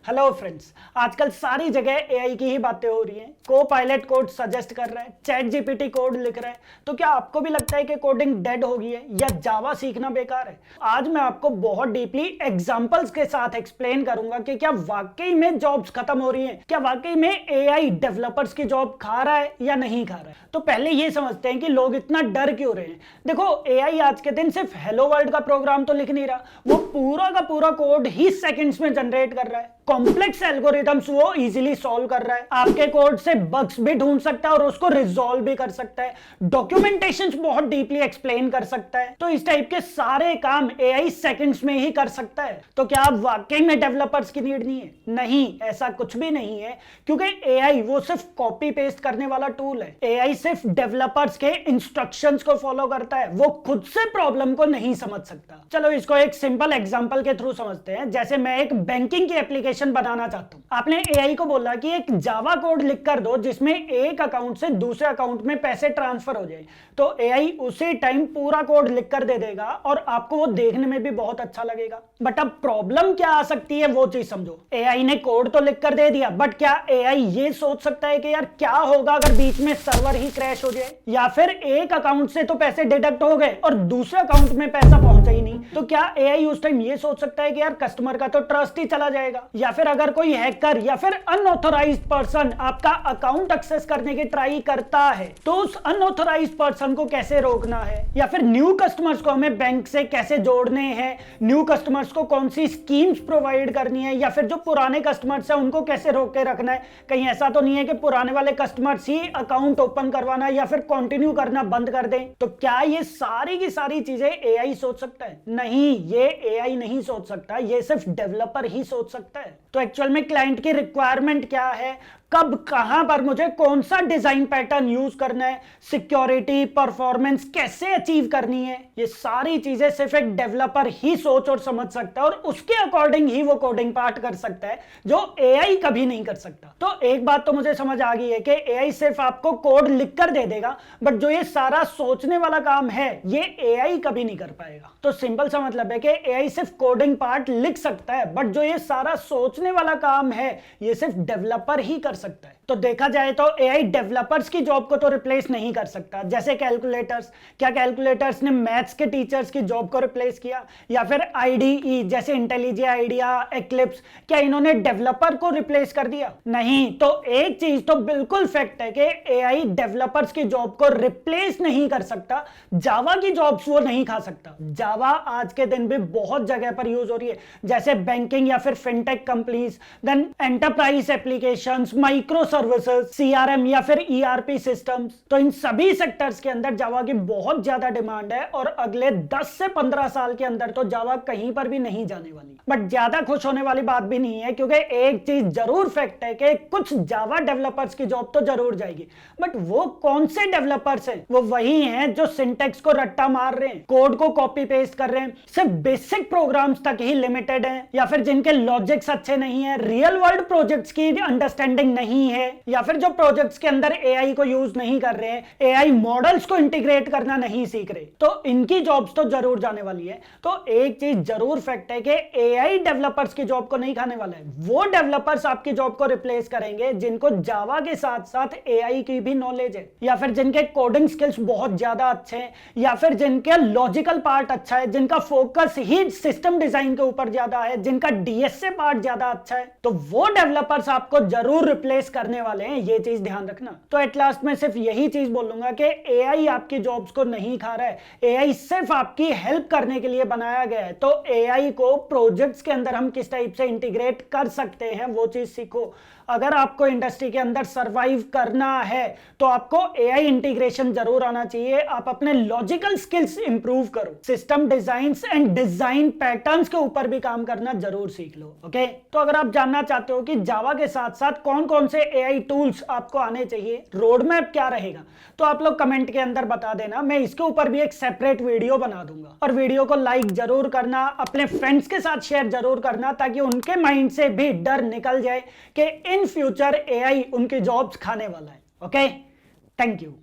Hello friends, आजकल सारी जगह एआई की ही बातें हो रही हैं। को पायलट कोड सजेस्ट कर रहा है, चैट जीपीटी कोड लिख रहा है। तो क्या आपको भी लगता है कि कोडिंग डेड हो गई है या जावा सीखना बेकार है? आज मैं आपको बहुत डीपली एग्जांपल्स के साथ एक्सप्लेन करूंगा कि क्या वाकई में जॉब्स खत्म हो रही हैं, क्या वाकई में एआई डेवलपर्स की जॉब खा रहा है या नहीं खा रहा है। तो पहले ये समझते हैं कि लोग इतना डर क्यों रहे हैं। देखो, एआई आज के दिन सिर्फ हेलो वर्ल्ड का प्रोग्राम तो लिख नहीं रहा, वो पूरा का पूरा कोड ही सेकंड्स में जनरेट कर रहा है। कॉम्प्लेक्स एल्गोरिथम्स वो इजीली सॉल्व कर रहा है, आपके कोड से बग्स भी ढूंढ सकता है और उसको रिजॉल्व भी कर सकता है, डॉक्यूमेंटेशंस बहुत डीपली एक्सप्लेन कर सकता है। तो इस टाइप के सारे काम एआई सेकंड्स में ही कर सकता है। तो क्या आप वाकई में डेवलपर्स की नीड नहीं है? नहीं, ऐसा कुछ भी नहीं है, क्योंकि एआई वो सिर्फ कॉपी पेस्ट करने वाला टूल है। एआई सिर्फ डेवलपर्स के इंस्ट्रक्शंस को फॉलो करता है, वो खुद से प्रॉब्लम को नहीं समझ सकता। चलो इसको एक सिंपल एग्जांपल के थ्रू समझते हैं। जैसे मैं एक बैंकिंग की एप्लीकेशन बनाना चाहता हूं। आपने एआई को बोला कि एक जावा कोड लिख कर दो जिसमें एक अकाउंट से दूसरे अकाउंट में पैसे ट्रांसफर हो जाए, तो एआई उसी टाइम पूरा कोड लिख कर दे देगा और आपको वो देखने में भी बहुत अच्छा लगेगा। बट अब प्रॉब्लम क्या आ सकती है वो चीज समझो। एआई ने कोड तो लिख कर दे दिया, बट क्या एआई ये सोच सकता है कि यार क्या होगा अगर बीच में सर्वर ही क्रैश हो जाए, या फिर एक अकाउंट से तो पैसे डिडक्ट हो गए और दूसरे अकाउंट में पैसा पहुंचा ही नहीं? तो क्या एआई उस टाइम ये सोच सकता है कि यार कस्टमर का तो ट्रस्ट ही चला जाएगा? या फिर अगर कोई हैकर या फिर अनऑथोराइज्ड पर्सन आपका अकाउंट एक्सेस करने की ट्राई करता है, तो उस अनऑथोराइज्ड पर्सन को कैसे रोकना है? या फिर न्यू कस्टमर्स को हमें बैंक से कैसे जोड़ने हैं, न्यू कस्टमर्स को कौन सी स्कीम्स प्रोवाइड करनी है, या फिर जो पुराने कस्टमर्स हैं उनको कैसे रोक के रखना है? कहीं ऐसा तो नहीं है कि पुराने वाले कस्टमर्स ही अकाउंट ओपन करवाना या फिर कंटिन्यू करना बंद कर दें? तो क्या ये सारी की सारी चीजें एआई सोच सकता है? नहीं, ये एआई नहीं सोच सकता, ये सिर्फ डेवलपर ही सोच सकता है। तो एक्चुअल में क्लाइंट की रिक्वायरमेंट क्या है, कब कहां पर मुझे कौन सा डिजाइन पैटर्न यूज करना है, सिक्योरिटी परफॉर्मेंस कैसे अचीव करनी है, ये सारी चीजें सिर्फ एक डेवलपर ही सोच और समझ सकता है और उसके अकॉर्डिंग ही वो कोडिंग पार्ट कर सकता है, जो एआई कभी नहीं कर सकता। तो एक बात तो मुझे समझ आ गई है कि एआई सिर्फ आपको कोड लिखकर दे देगा, बट जो ये सारा सोचने वाला काम है ये एआई कभी नहीं कर पाएगा। तो सिंपल सा मतलब है कि एआई सिर्फ कोडिंग पार्ट लिख सकता है, बट जो ये सारा सोचने वाला काम है ये सिर्फ डेवलपर ही कर सकता है। तो देखा जाए तो एआई डेवलपर्स की जॉब को तो रिप्लेस नहीं कर सकता। जैसे कैलकुलेटर्स, क्या कैलकुलेटर्स ने मैथ्स के टीचर्स की जॉब को रिप्लेस किया? या फिर आईडीई जैसे इंटेलिजे आइडिया, एक्लिप्स, क्या इन्होंने डेवलपर को रिप्लेस कर दिया? नहीं। तो एक चीज तो बिल्कुल फैक्ट है कि एआई डेवलपर्स की जॉब को रिप्लेस नहीं कर सकता, जावा की जॉब्स वो नहीं खा सकता। जावा आज के दिन भी बहुत जगह पर यूज हो रही है, जैसे बैंकिंग या फिर fintech companies, then enterprise applications, micro services, CRM या फिर ईआरपी सिस्टम्स। तो इन सभी सेक्टर्स के अंदर जावा की बहुत ज्यादा डिमांड है और अगले 10 से 15 साल के अंदर तो जावा कहीं पर भी नहीं जाने वाली। बट ज्यादा खुश होने वाली बात भी नहीं है, क्योंकि एक चीज जरूर फैक्ट है कि कुछ जावा डेवलपर्स की जॉब तो जरूर जाएगी। बट वो कौन से डेवलपर्स हैं? वो वही हैं जो सिंटेक्स को रट्टा मार रहे हैं, कोड को कॉपी पेस्ट कर रहे हैं, सिर्फ बेसिक प्रोग्राम्स तक ही लिमिटेड हैं, या फिर जिनके लॉजिक्स अच्छे नहीं है, रियल वर्ल्ड प्रोजेक्ट्स की अंडरस्टैंडिंग नहीं है, या फिर जो प्रोजेक्ट्स के अंदर एआई को यूज नहीं कर रहे हैं, एआई मॉडल्स को इंटीग्रेट करना नहीं सीख रहे, तो इनकी जॉब्स तो जरूर जाने वाली है। तो एक चीज जरूर फैक्ट है कि एआई डेवलपर्स की जॉब को नहीं खाने वाला है। वो डेवलपर्स आपकी जॉब को रिप्लेस करेंगे जिनको जावा के साथ साथ एआई की भी नॉलेज है, या फिर जिनके कोडिंग स्किल्स बहुत ज्यादा अच्छे हैं, या फिर जिनके लॉजिकल पार्ट अच्छा है, जिनका फोकस ही सिस्टम डिजाइन के ऊपर ज्यादा है, जिनका डीएसए पार्ट ज्यादा अच्छा है। तो वो डेवलपर्स आपको जरूर रिप्लेस करने वाले हैं, ये चीज ध्यान रखना। तो एट लास्ट में सिर्फ यही चीज बोलूंगा कि एआई आपकी जॉब्स को नहीं खा रहा है, एआई सिर्फ आपकी हेल्प करने के लिए बनाया गया है। तो एआई को प्रोजेक्ट्स के अंदर हम किस टाइप से इंटीग्रेट कर सकते हैं वो चीज सीखो। अगर आपको इंडस्ट्री के अंदर सरवाइव करना है तो आपको एआई इंटीग्रेशन जरूर आना चाहिए। आप अपने लॉजिकल स्किल्स इंप्रूव करो, system designs and design patterns के ऊपर भी काम करना जरूर सीख लो। ओके, तो अगर आप जानना चाहते हो कि जावा के साथ साथ कौन कौन से एआई टूल्स आपको आने चाहिए, रोड मैप क्या रहेगा, तो आप लोग कमेंट के अंदर बता देना। मैं इसके ऊपर भी एक सेपरेट वीडियो बना दूंगा। और वीडियो को लाइक जरूर करना, अपने फ्रेंड्स के साथ शेयर जरूर करना, ताकि उनके माइंड से भी डर निकल जाए कि इन फ्यूचर एआई उनकी जॉब्स खाने वाला है। Okay, thank you.